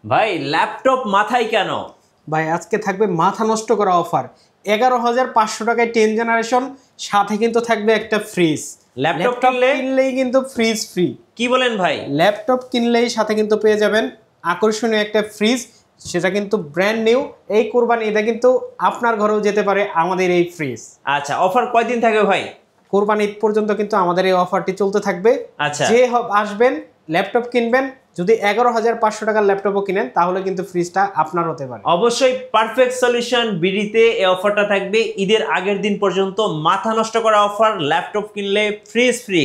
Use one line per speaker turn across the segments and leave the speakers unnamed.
ভাই ল্যাপটপ মাথায় কেন?
ভাই আজকে থাকবে মাথা নষ্ট করা অফার। 11,500 টাকায় 10 জেনারেশন, সাথে কিন্তু থাকবে একটা ফ্রিজ।
ল্যাপটপ
কিনলেই কিন্তু ফ্রিজ ফ্রি।
কি বলেন ভাই?
ল্যাপটপ কিনলেই সাথে কিন্তু পেয়ে যাবেন আকর্ষণীয় একটা ফ্রিজ, সেটা কিন্তু ব্র্যান্ড নিউ। এই কোরবানি ঈদে কিন্তু আপনার ঘরেও যেতে পারে আমাদের এই ফ্রিজ।
আচ্ছা, অফার কয়দিন থাকবে ভাই?
কোরবানি ঈদ পর্যন্ত কিন্তু আমাদের এই অফারটি চলতে থাকবে।
আচ্ছা,
যে আসবেন ল্যাপটপ কিনবেন, যদি 11,500 টাকার ল্যাপটপও কিনেন তাহলে কিন্তু ফ্রিজটা আপনার হতে পারে।
অবশ্যই পারফেক্ট সলিউশন বিডিতে এই অফারটা থাকবে ঈদের আগের দিন পর্যন্ত। মাথা নষ্ট করা অফার, ল্যাপটপ কিনলে ফ্রিজ ফ্রি।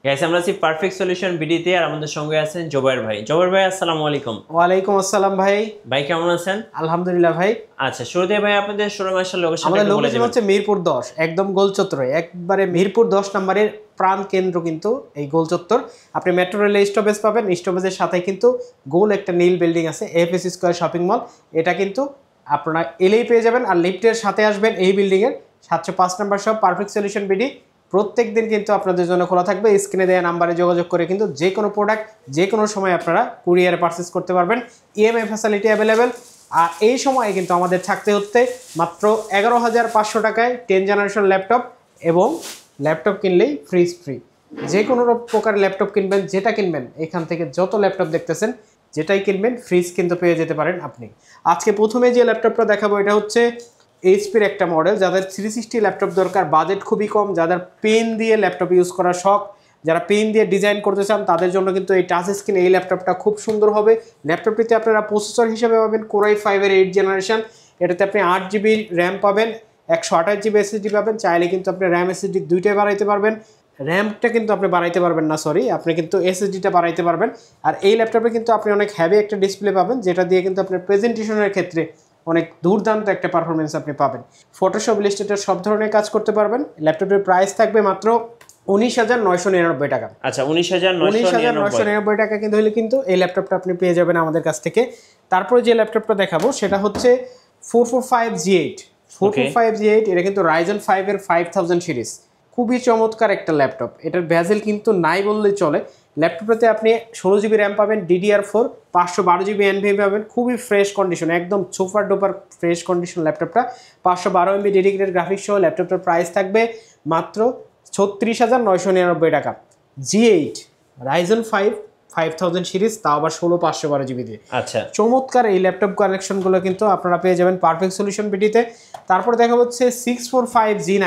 গাইস, আমরা আছি পারফেক্ট সলিউশন বিডিতে, আর আমাদের সঙ্গে আছেন জোবায়ের ভাই। জোবায়ের ভাই, আসসালামু আলাইকুম।
ওয়ালাইকুম আসসালাম ভাই।
ভাই কেমন আছেন?
আলহামদুলিল্লাহ ভাই।
আচ্ছা, শুরুতে ভাই আপনাদের শোরুম আসলে
আমাদের লোকেশন হচ্ছে মিরপুর 10, একদম গোলচত্বরে, একবারে মিরপুর 10 নম্বরের প্রাণ কেন্দ্র কিন্তু এই গোলচত্বর। আপনি মেট্রো রেল স্টপেজ পাবেন, স্টপেজের সাথে কিন্তু গোল একটা নীল বিল্ডিং আছে, এফএস স্কয়ার শপিং মল। এটা কিন্তু আপনারা এলেই পেয়ে যাবেন। আর লিফটের সাথে আসবেন এই বিল্ডিংয়ের 705 নম্বর শপ পারফেক্ট সলিউশন বিডি। প্রত্যেক দিন কিন্তু আপনাদের জন্য খোলা থাকবে। স্ক্রিনে দেওয়া নাম্বারে যোগাযোগ করে কিন্তু যে কোনো প্রোডাক্ট যে কোনো সময় আপনারা কুরিয়ারে পারচেস করতে পারবেন। EMI facility available. আর এই সময়ে কিন্তু আমাদের থাকতে হচ্ছে মাত্র 11,500 টাকায় 10 জেনারেশন ল্যাপটপ, এবং ল্যাপটপ কিনলেই ফ্রিজ ফ্রি। যে কোনো প্রকার ল্যাপটপ কিনবেন, যেটা কিনবেন এখান থেকে যত ল্যাপটপ দেখতেছেন যেটাই কিনবেন ফ্রিজ কিন্তু পেয়ে যেতে পারেন আপনি। আজকে প্রথমে যে ল্যাপটপটা দেখাবো এটা হচ্ছে এইচপির একটা মডেল। যাদের 360 ল্যাপটপ দরকার, বাজেট খুবই কম, যাদের পেন দিয়ে ল্যাপটপ ইউজ করার শখ, যারা পেন দিয়ে ডিজাইন করতে চান তাদের জন্য কিন্তু এই টাচ স্ক্রিন এই ল্যাপটপটা খুব সুন্দর হবে। ল্যাপটপটিতে আপনারা প্রসেসর হিসেবে পাবেন কোরাই 5-এর 8 জেনারেশন। এটাতে আপনি 8GB র্যাম পাবেন, 128GB এসএসডি পাবেন। চাইলে কিন্তু আপনি র্যাম এসএসডি দুইটাই বাড়াইতে পারবেন। র্যামটা কিন্তু আপনি বাড়াইতে পারবেন না, সরি, আপনি কিন্তু এসএসডিটা বাড়াইতে পারবেন। আর এই ল্যাপটপে কিন্তু আপনি অনেক হ্যাভি একটা ডিসপ্লে পাবেন, যেটা দিয়ে কিন্তু আপনার প্রেজেন্টেশনের ক্ষেত্রে অনেক দুর্দান্ত একটা পারফরমেন্স আপনি পাবেন। ফটোশপ, ইলাস্ট্রেটর সব ধরনের কাজ করতে পারবেন। ল্যাপটপের প্রাইস থাকবে মাত্র 19,999 টাকা।
আচ্ছা, 19,999
টাকা কিন্তু হলে কিন্তু এই ল্যাপটপটা আপনি পেয়ে যাবেন আমাদের কাছ থেকে। তারপরে যে ল্যাপটপটা দেখাবো সেটা হচ্ছে 445G8। 445G8 এটা কিন্তু Ryzen 5-এর 5000 সিরিজ। খুবই চমৎকার একটা ল্যাপটপ। এটার ভ্যাজেল কিন্তু নাই বললেই চলে। ল্যাপটপটাতে আপনি 16GB র্যাম পাবেন, DDR4, 512GB NVMe পাবেন। খুবই ফ্রেশ কন্ডিশন, একদম সুপার ডুপার ফ্রেশ কন্ডিশন ল্যাপটপটা। 512MB ডেডিকেটেড গ্রাফিক্স সহ ল্যাপটপটার প্রাইস থাকবে মাত্র 36,999 টাকা। G8 Ryzen 5 5000 সিরিজ, তাও আবার 16/512GB দিয়ে।
আচ্ছা,
চমৎকার এই ল্যাপটপ কালেকশনগুলো কিন্তু আপনারা পেয়ে যাবেন পারফেক্ট সলিউশন বিডিতে। তারপরে দেখা হচ্ছে 645G9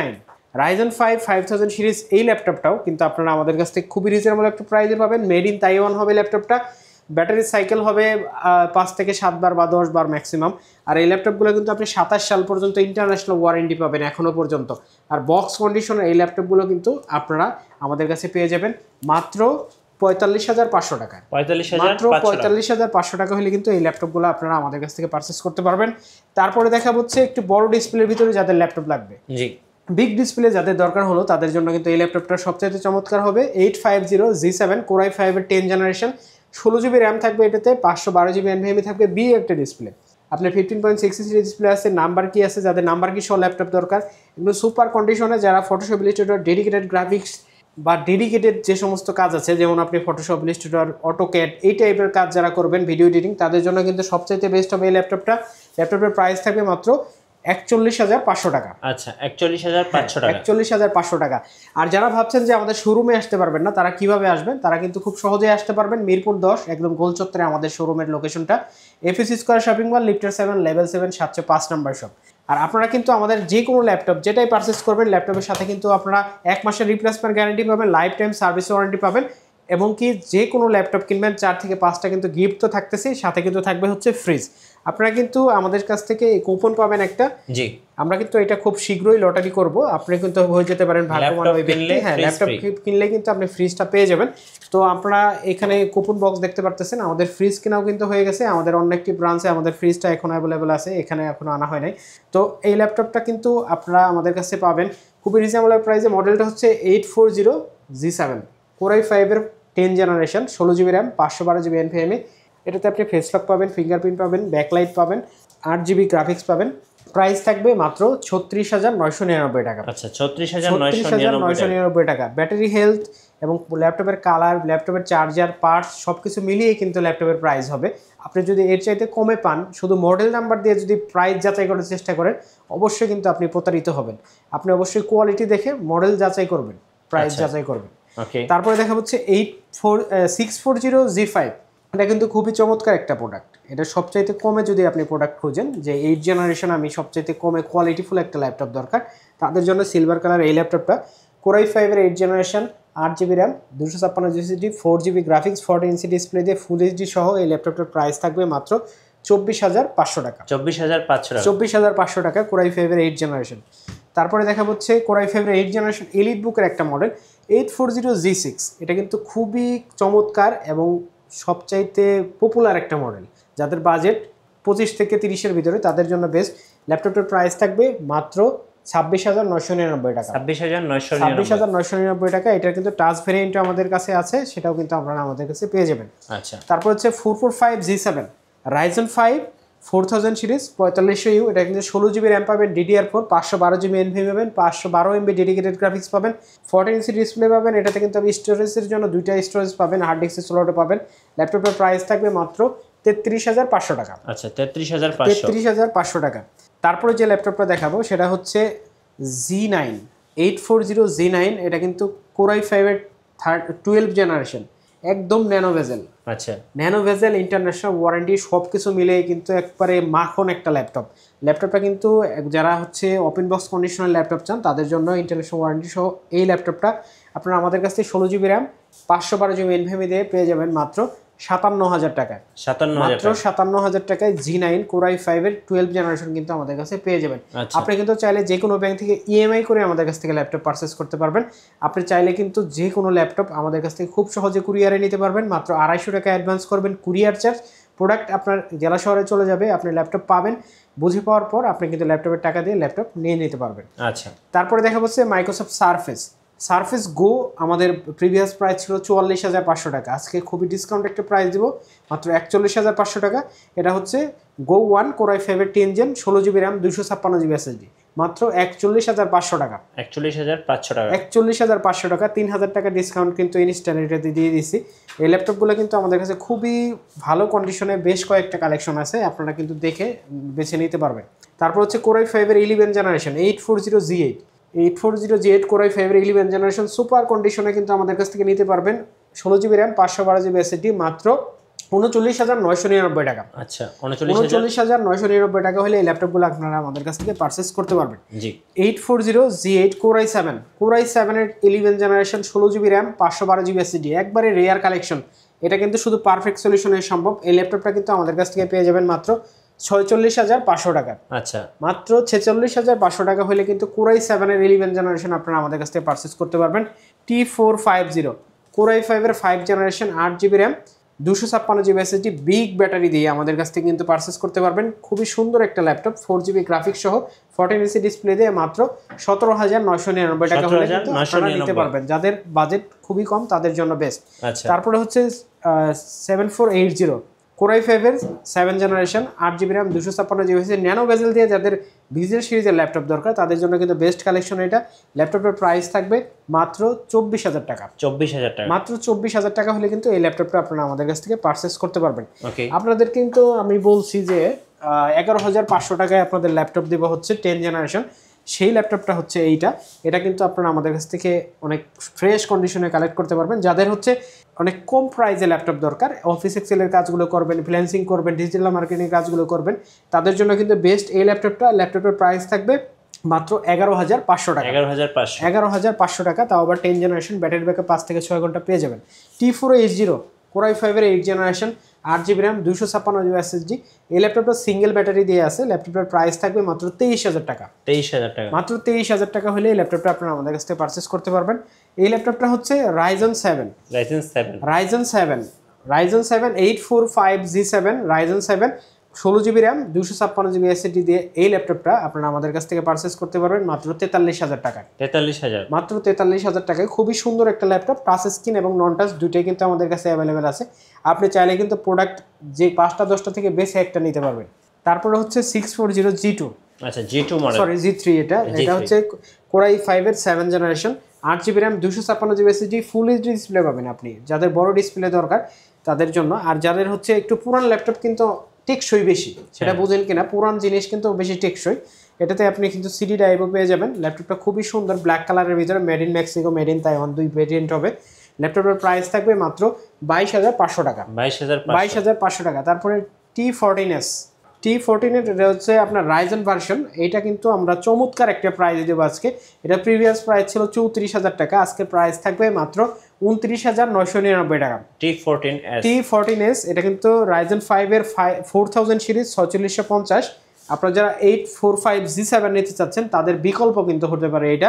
Ryzen 5 5000 সিরিজ। এই ল্যাপটপটাও কিন্তু আপনারা আমাদের কাছ থেকে খুবই রিজনেবল একটা প্রাইসে পাবেন। মেড ইন তাইওয়ান হবে ল্যাপটপটা। ব্যাটারি সাইকেল হবে 5 থেকে 7 বার বা 10 বার ম্যাক্সিমাম। আর এই ল্যাপটপগুলো কিন্তু আপনি 27 সাল পর্যন্ত ইন্টারন্যাশনাল ওয়ারেন্টি পাবেন এখনও পর্যন্ত। আর বক্স কন্ডিশনের এই ল্যাপটপগুলো কিন্তু আপনারা আমাদের কাছে পেয়ে যাবেন মাত্র 45,500 টাকায়। মাত্র 45,500 টাকা হলে কিন্তু এই ল্যাপটপগুলো আপনারা আমাদের কাছ থেকে পারচেস করতে পারবেন। তারপরে দেখা হচ্ছে একটু বড় ডিসপ্লের ভিতরে যাদের ল্যাপটপ লাগবে,
জি,
বিগ ডিসপ্লে যাদের দরকার হলো, তাদের জন্য কিন্তু এই ল্যাপটপটা সবচেয়ে চমৎকার হবে। 850G7 কোরাই 5-এর 10 জেনারেশন, 16GB র্যাম থাকবে এটাতে, 512GB NVMe থাকবে, বি একটা ডিসপ্লে। আপনার 15.6 ডিসপ্লে আছে, নাম্বার কি আছে, যাদের নাম্বার কি সহ ল্যাপটপ দরকার, এগুলো সুপার কন্ডিশনে, যারা ফটোশপ, ইলাস্ট্রেটর, ডেডিকেটেড গ্রাফিক্স বা ডেডিকেটেড যে সমস্ত কাজ আছে, যেমন আপনি ফটোশপ, ইলাস্ট্রেটর, অটোক্যাড এই টাইপের কাজ যারা করবেন, ভিডিও এডিটিং, তাদের জন্য কিন্তু সবচাইতে বেস্ট হবে এই ল্যাপটপটা। ল্যাপটপের প্রাইস থাকবে মাত্র 41,500 টাকা।
আচ্ছা, 41,500 টাকা।
41,500 টাকা। আর যারা ভাবছেন যে আমাদের শোরুমে আসতে পারবেন না, তারা কিভাবে আসবেন? তারা কিন্তু খুব সহজেই আসতে পারবেন। মিরপুর 10 একদম গোল চত্বরে আমাদের শোরুমের লোকেশনটা। এফএস স্কয়ার শপিং মল, লিফটের 7, লেভেল 7, 705 নাম্বার শপ। আর আপনারা কিন্তু আমাদের যে কোনো ল্যাপটপ যেটাই পারচেস করবেন, ল্যাপটপের সাথে কিন্তু আপনারা 1 মাসের রিপ্লেসমেন্ট গ্যারান্টি পাবেন, লাইফ টাইম সার্ভিস ওয়ারেন্টি পাবেন, এবং কি যে কোনো ল্যাপটপ কিনবেন 4 থেকে 5টা কিন্তু গিফট তো থাকতেছে, সাথে কিন্তু থাকবে হচ্ছে ফ্রিজ। আপনারা কিন্তু আমাদের কাছ থেকে কুপন পাবেন একটা।
জি,
আমরা কিন্তু এটা খুব শীঘ্রই লটারি করব। আপনি কিন্তু হয়ে যেতে পারেন ভাগ্যবান ওই ব্যক্তি। হ্যাঁ, ল্যাপটপ কিনলে কিন্তু আপনি ফ্রিজটা পেয়ে যাবেন। তো আপনারা এখানে কুপন বক্স দেখতে পারতেছেন। আমাদের ফ্রিজ কেনাও কিন্তু হয়ে গেছে। আমাদের অন্য একটি ব্রাঞ্চে আমাদের ফ্রিজটা এখন অ্যাভেলেবেল আছে, এখানে এখনো আনা হয় নাই। তো এই ল্যাপটপটা কিন্তু আপনারা আমাদের কাছে পাবেন খুবই রিজনেবল প্রাইসে। মডেলটা হচ্ছে 840G7 কোরাই 5-এর 10 generation, 16GB RAM, 512GB NVMe। এটাতে আপনি ফেস লক পাবেন, ফিঙ্গারপ্রিন্ট পাবেন, ব্যাকলাইট পাবেন, 8GB গ্রাফিক্স পাবেন, প্রাইস থাকবে মাত্র 36,999 টাকা।
আচ্ছা 36,999
টাকা। ব্যাটারি হেলথ এবং ল্যাপটপের কালার, ল্যাপটপের চার্জার, পার্টস সবকিছু মিলিয়ে কিন্তু ল্যাপটপের প্রাইস হবে। আপনি যদি এর চাইতে কমে পান, শুধু মডেল নাম্বার দিয়ে যদি প্রাইস যাচাই করার চেষ্টা করেন, অবশ্যই কিন্তু আপনি প্রতারিত হবেন। আপনি অবশ্যই কোয়ালিটি দেখে মডেল যাচাই করবেন, প্রাইস যাচাই করবেন।
ওকে,
তারপরে দেখা হচ্ছে 640G5। এটা কিন্তু খুবই চমৎকার একটা প্রোডাক্ট। এটা সবচাইতে কমে যদি আপনি প্রোডাক্ট খুঁজেন যে 8 জেনারেশন আমি সবচাইতে কমে কোয়ালিটিফুল একটা ল্যাপটপ দরকার, তাদের জন্য সিলভার কালার এই ল্যাপটপটা। কোরাই 5-এর 8 generation, 8GB RAM, 256GB SSD, 4GB graphics, 14 inch display দিয়ে ফুল এইচডি সহ এই ল্যাপটপটার প্রাইস থাকবে মাত্র 24,500 টাকা।
24,500 টাকা।
24,500 টাকা কোরাই 5-এর 8 জেনারেশন। তারপরে দেখা হচ্ছে কোরাই 5-এর 8 জেনারেশন এলিট বুকের একটা মডেল 840G6। এটা কিন্তু খুবই চমৎকার এবং সবচাইতে পপুলার একটা মডেল। যাদের বাজেট 25 থেকে 30-এর ভিতরে তাদের জন্য বেস্ট। ল্যাপটপটার প্রাইস থাকবে মাত্র 26,999 টাকা।
26,999
টাকা। এটার কিন্তু টাচ ভেরিয়েন্টও আমাদের কাছে আছে, সেটাও কিন্তু আপনারা আমাদের কাছে পেয়ে যাবেন।
আচ্ছা,
তারপর হচ্ছে 445G7 Ryzen 5 4000 সিরিজ 4500U। এটা কিন্তু 16GB র্যাম পাবেন, DDR4, 512GB NVMe পাবেন, 512MB ডেডিকেটেড গ্রাফিক্স পাবেন, 14 ইঞ্চি ডিসপ্লে পাবেন। এটাতে কিন্তু আপনি স্টোরেজের জন্য দুইটা স্টোরেজ পাবেন, হার্ড ডিস্কের স্লটও পাবেন। ল্যাপটপের প্রাইস থাকবে মাত্র 33,500 টাকা।
আচ্ছা 33,500
টাকা। তারপরে যে ল্যাপটপটা দেখাবো সেটা হচ্ছে Z9 840Z9। এটা কিন্তু কোরাই 5-এর 12 জেনারেশন, একদম ন্যানো ভেজেল।
আচ্ছা,
ন্যানো ভেজেল, ইন্টারন্যাশনাল ওয়ারেন্টি, সব কিছু মিলিয়ে কিন্তু একবারে মাখন একটা ল্যাপটপ। ল্যাপটপটা কিন্তু যারা হচ্ছে ওপেন বক্স কন্ডিশনাল ল্যাপটপ চান তাদের জন্য ইন্টারন্যাশনাল ওয়ারেন্টি সহ এই ল্যাপটপটা আপনারা আমাদের কাছ থেকে 16GB র্যাম 512GB NVMe দিয়ে পেয়ে যাবেন মাত্র 57,000 টাকায়। 57,000 টাকায় Z9 কোরাই 5-এর 12 জেনারেশন কিন্তু আমাদের কাছে পেয়ে যাবেন। আপনি কিন্তু চাইলে যে কোনো ব্যাংক থেকে ইএমআই করে আমাদের কাছ থেকে ল্যাপটপ পারচেস করতে পারবেন। আপনি চাইলে কিন্তু যে কোনো ল্যাপটপ আমাদের কাছ থেকে খুব সহজে কুরিয়ারে নিতে পারবেন। মাত্র 250 টাকা অ্যাডভান্স করবেন, কুরিয়ার চার্জ, প্রোডাক্ট আপনার জেলা শহরে চলে যাবে, আপনি ল্যাপটপ পাবেন, বুঝে পাওয়ার পর আপনি কিন্তু ল্যাপটপের টাকা দিয়ে ল্যাপটপ নিয়ে নিতে পারবেন।
আচ্ছা,
তারপরে দেখা হচ্ছে মাইক্রোসফট সারফেস গো। আমাদের প্রিভিয়াস প্রাইস ছিল 44,500 টাকা, আজকে খুবই ডিসকাউন্ট একটা প্রাইস দিব মাত্র 41,500 টাকা। এটা হচ্ছে গো 1 কোরাই 5-এর 10 gen 16GB RAM 256GB SSD, মাত্র 41,500 টাকা।
41,500 টাকা।
41,500 টাকা, 3,000 টাকা ডিসকাউন্ট কিন্তু ইনস্ট্যান্ট এটাতে দিয়ে দিচ্ছি। এই ল্যাপটপগুলো কিন্তু আমাদের কাছে খুবই ভালো কন্ডিশনে বেশ কয়েকটা কালেকশন আছে, আপনারা কিন্তু দেখে বেছে নিতে পারবেন। তারপর হচ্ছে কোরাই 5-এর 11 জেনারেশন 840G8 কোরাই 5-এর 11 জেনারেশন সুপার কন্ডিশনে কিন্তু আমাদের কাছ থেকে নিতে পারবেন। 16GB র্যাম 512GB SSD, মাত্র 39,999 টাকা।
আচ্ছা,
39,999 টাকা হলে এই ল্যাপটপগুলো আপনারা আমাদের কাছ থেকে পারচেস করতে পারবেন।
জি,
840G8 কোরাই 7-এর 11 generation 16GB RAM 512GB SSD, একবারে রেয়ার কালেকশন। এটা কিন্তু শুধু পারফেক্ট সলিউশনে সম্ভব। এই ল্যাপটপটা কিন্তু আমাদের কাছ থেকে পেয়ে যাবেন মাত্র 46,500 টাকা।
আচ্ছা,
মাত্র 46,500 টাকা হলে কিন্তু কোরাই 7-এর 11 জেনারেশন আপনারা আমাদের কাছ থেকে পারচেস করতে পারবেন। T450 কোরাই 5-এর 5 generation 8GB RAM 256GB SSD big battery দিয়ে আমাদের কাছ থেকে কিন্তু পারচেস করতে পারবেন। খুবই সুন্দর একটা ল্যাপটপ, 4GB গ্রাফিক্স সহ 14 ইঞ্চি ডিসপ্লে দিয়ে মাত্র 17,999 টাকা হলে কিন্তু আপনারা নিতে পারবেন। যাদের বাজেট খুবই কম তাদের জন্য বেস্ট। তারপরে হচ্ছে 7480 কোরাই 5-এর 7 generation 8GB RAM 256GB SSD nano bezel দিয়ে যাদের বিজনেস সিরিজের ল্যাপটপ দরকার তাদের জন্য কিন্তু বেস্ট কালেকশন এটা। ল্যাপটপের প্রাইস থাকবে মাত্র 24,000 টাকা।
24,000 টাকা।
মাত্র 24,000 টাকা হলে কিন্তু এই ল্যাপটপটা আপনারা আমাদের কাছ থেকে পারচেস করতে পারবেন। আপনাদের কিন্তু আমি বলছি যে 11,500 টাকায় আপনাদের ল্যাপটপ দেবো হচ্ছে 10 জেনারেশন। সেই ল্যাপটপটা হচ্ছে এটা কিন্তু আপনারা আমাদের কাছ থেকে অনেক ফ্রেশ কন্ডিশনে কালেক্ট করতে পারবেন। যাদের হচ্ছে অনেক কম প্রাইসে ল্যাপটপ দরকার, অফিস এক্সেলের কাজগুলো করবেন, ফ্রিল্যান্সিং করবেন, ডিজিটাল মার্কেটিং কাজগুলো করবেন, তাদের জন্য কিন্তু বেস্ট এই ল্যাপটপটা। ল্যাপটপের প্রাইস থাকবে মাত্র 11,500 টাকা। 11,500 টাকা, তাও আবার 10 জেনারেশন, ব্যাটারি ব্যাকআপ 5 থেকে 6 ঘন্টা পেয়ে যাবেন। T480 কোরাই 5-এর 8 generation 8GB RAM 256GB SSD। এই ল্যাপটপটা সিঙ্গেল ব্যাটারি দিয়ে আছে। ল্যাপটপের প্রাইস থাকবে মাত্র 23,000 টাকা।
23,000 টাকা।
মাত্র 23,000 টাকা হলে এই ল্যাপটপটা আপনারা আমাদের কাছ থেকে পারচেস করতে পারবেন। এই ল্যাপটপটা হচ্ছে Ryzen 7 845G7 Ryzen 7 16GB RAM 256GB SSD দিয়ে এই ল্যাপটপটা আপনারা আমাদের কাছ থেকে পারচেস করতে পারবেন মাত্র 43,000 টাকায়।
43,000
মাত্র 43,000 টাকায় খুবই সুন্দর একটা ল্যাপটপ, টাচ স্ক্রিন এবং নন টাচ দুইটাই কিন্তু আমাদের কাছে অ্যাভেলেবেল আছে। আপনি চাইলে কিন্তু প্রোডাক্ট যে 5টা 10টা থেকে বেছে একটা নিতে পারবেন। তারপরে হচ্ছে 640G2
আচ্ছা G2 মডেল,
সরি G3 এটা হচ্ছে Core i5 এর 7 generation, 8GB RAM 256GB SSD, full HD display পাবেন আপনি, যাদের বড় ডিসপ্লে দরকার তাদের জন্য। আর যাদের হচ্ছে একটু পুরান ল্যাপটপ কিন্তু টেকসই বেশি, সেটা বুঝেন কিনা, পুরান জিনিস কিন্তু বেশি টেকসই। এটাতে আপনি কিন্তু সিডি ড্রাইভও পেয়ে যাবেন। ল্যাপটপটা খুবই সুন্দর, ব্ল্যাক কালারের ভিতরে, made in Mexico, made in Taiwan, দুই ভেরিয়েন্ট হবে। ল্যাপটপের প্রাইস থাকবে মাত্র 22,500 টাকা। 22,500 টাকা। তারপরে T14 এটা হচ্ছে আপনার রাইজেন ভার্সন। এটা কিন্তু আমরা চমৎকার একটা প্রাইস দেবো আজকে। এটা প্রিভিয়াস প্রাইস ছিল 34,000 টাকা, আজকে প্রাইস থাকবে মাত্র 29,999 টাকা। T14s এটা কিন্তু রাইজেন 5 এর 4000 সিরিজ 4650। আপনারা যারা 845G7 নিতে চাচ্ছেন তাদের বিকল্প কিন্তু হতে পারে এটা।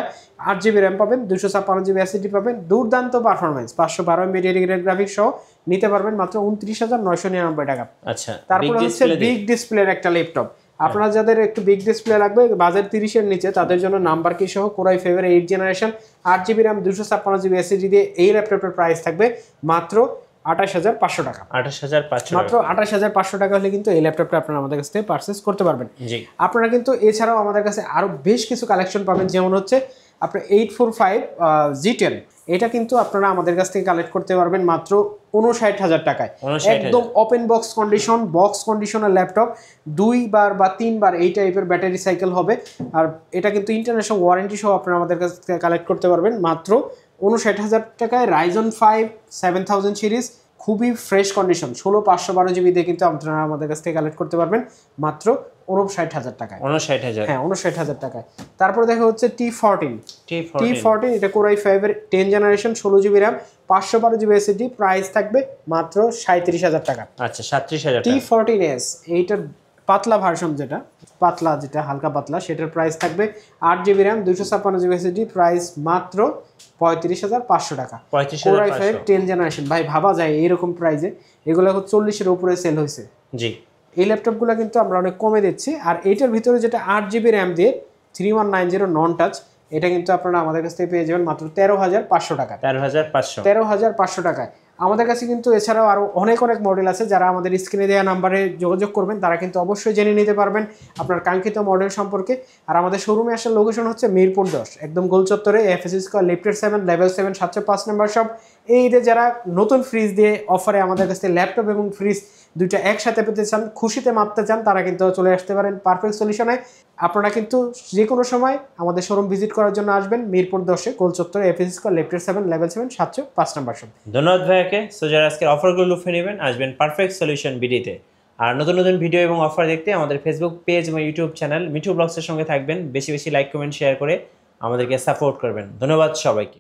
8GB RAM পাবেন, 256GB SSD পাবেন, দুর্দান্ত পারফরমেন্স, 512 MB ডেডিকেটেড গ্রাফিক্স সহ নিতে পারবেন মাত্র 29,999 টাকা।
আচ্ছা,
তারপর হচ্ছে বিগ ডিসপ্লের একটা ল্যাপটপ। আপনারা যাদের একটু বিগ ডিসপ্লে লাগবে, বাজেট 30 এর নিচে, তাদের জন্য নাম্বার কি সহ Core i5 এর 8 generation, 8GB RAM 256GB SSD দিয়ে এই ল্যাপটপের প্রাইস থাকবে মাত্র 28,500 টাকা।
28,500
মাত্র 28,500 টাকা হলে কিন্তু এই ল্যাপটপটা আপনারা আমাদের কাছ থেকে পারচেজ করতে পারবেন।
জি,
আপনারা কিন্তু এছাড়াও আমাদের কাছে আরো বেশ কিছু কালেকশন পাবেন, যেমন হচ্ছে আপনার 845G10, এটা কিন্তু আপনারা আমাদের কাছ থেকে কালেক্ট করতে পারবেন মাত্র 59,000 টাকায়। একদম ওপেন বক্স কন্ডিশনের ল্যাপটপ, 2 বার বা 3 বার এই টাইপের ব্যাটারি সাইকেল হবে। আর এটা কিন্তু ইন্টারন্যাশনাল ওয়ারেন্টি সহ আপনারা আমাদের কাছ থেকে কালেক্ট করতে পারবেন মাত্র 59,000 টাকায়। রাইজন 5 7000 সিরিজ, খুবই ফ্রেশ কন্ডিশন, 16/512GB দিয়ে কিন্তু আপনারা আমাদের কাছ থেকে কালেক্ট করতে পারবেন মাত্র 59,000 টাকায়।
59,000,
হ্যাঁ 59,000 টাকায়। তারপর দেখা হচ্ছে T14 এটা Core i5 এর 10 generation, 16GB RAM, 512GB SSD, price থাকবে মাত্র 37,000 টাকা।
আচ্ছা 37,000 টাকা।
T14s এইটার পাতলা ভার্সন, যেটা হালকা পাতলা, সেটার প্রাইস থাকবে 8GB RAM 256GB SSD, price মাত্র 35,500 টাকা। Core i5 10 জেনারেশন, ভাই ভাবা যায় এইরকম প্রাইসে এগুলো 40-এর উপরে সেল হয়েছে।
জি,
এই ল্যাপটপগুলো কিন্তু আমরা অনেক কমে দিচ্ছি। আর এইটার ভিতরে যেটা 8GB RAM দিয়ে 3190 নন টাচ, এটা কিন্তু আপনারা আমাদের কাছ থেকে পেয়ে যাবেন মাত্র 13,500 টাকা। 13,500 টাকায়। আমাদের কাছে কিন্তু এছাড়াও আরও অনেক মডেল আছে, যারা আমাদের স্ক্রিনে দেওয়া নাম্বারে যোগাযোগ করবেন তারা কিন্তু অবশ্যই জেনে নিতে পারবেন আপনার কাঙ্ক্ষিত মডেল সম্পর্কে। আর আমাদের শোরুমে আসার লোকেশন হচ্ছে মিরপুর 10, একদম গোল চত্বরে, FSC square, lifted 7, level 7, 705 number shop. এই ঈদে যারা নতুন ফ্রিজ দিয়ে অফারে আমাদের কাছে ল্যাপটপ এবং ফ্রিজ দুইটা একসাথে পেতে চান, খুশিতে মাপতে চান, তারা কিন্তু চলে আসতে পারেন পারফেক্ট সলিউশনে। আপনারা কিন্তু যে কোনো সময় আমাদের শোরুম ভিজিট করার জন্য আসবেন মিরপুর 10 গোল চত্বরে, FSC square, lifted 7, level 7, 705 number shop.
ধন্যবাদ ভাইয়াকে। সো যারা আজকের অফারগুলো লুফে নেবেন, আসবেন পারফেক্ট সলিউশন বিডিতে। আর নতুন ভিডিও এবং অফার দেখতে আমাদের ফেসবুক পেজ এবং ইউটিউব চ্যানেল মিঠু ব্লগসের সঙ্গে থাকবেন। বেশি লাইক, কমেন্ট, শেয়ার করে আমাদেরকে সাপোর্ট করবেন। ধন্যবাদ সবাইকে।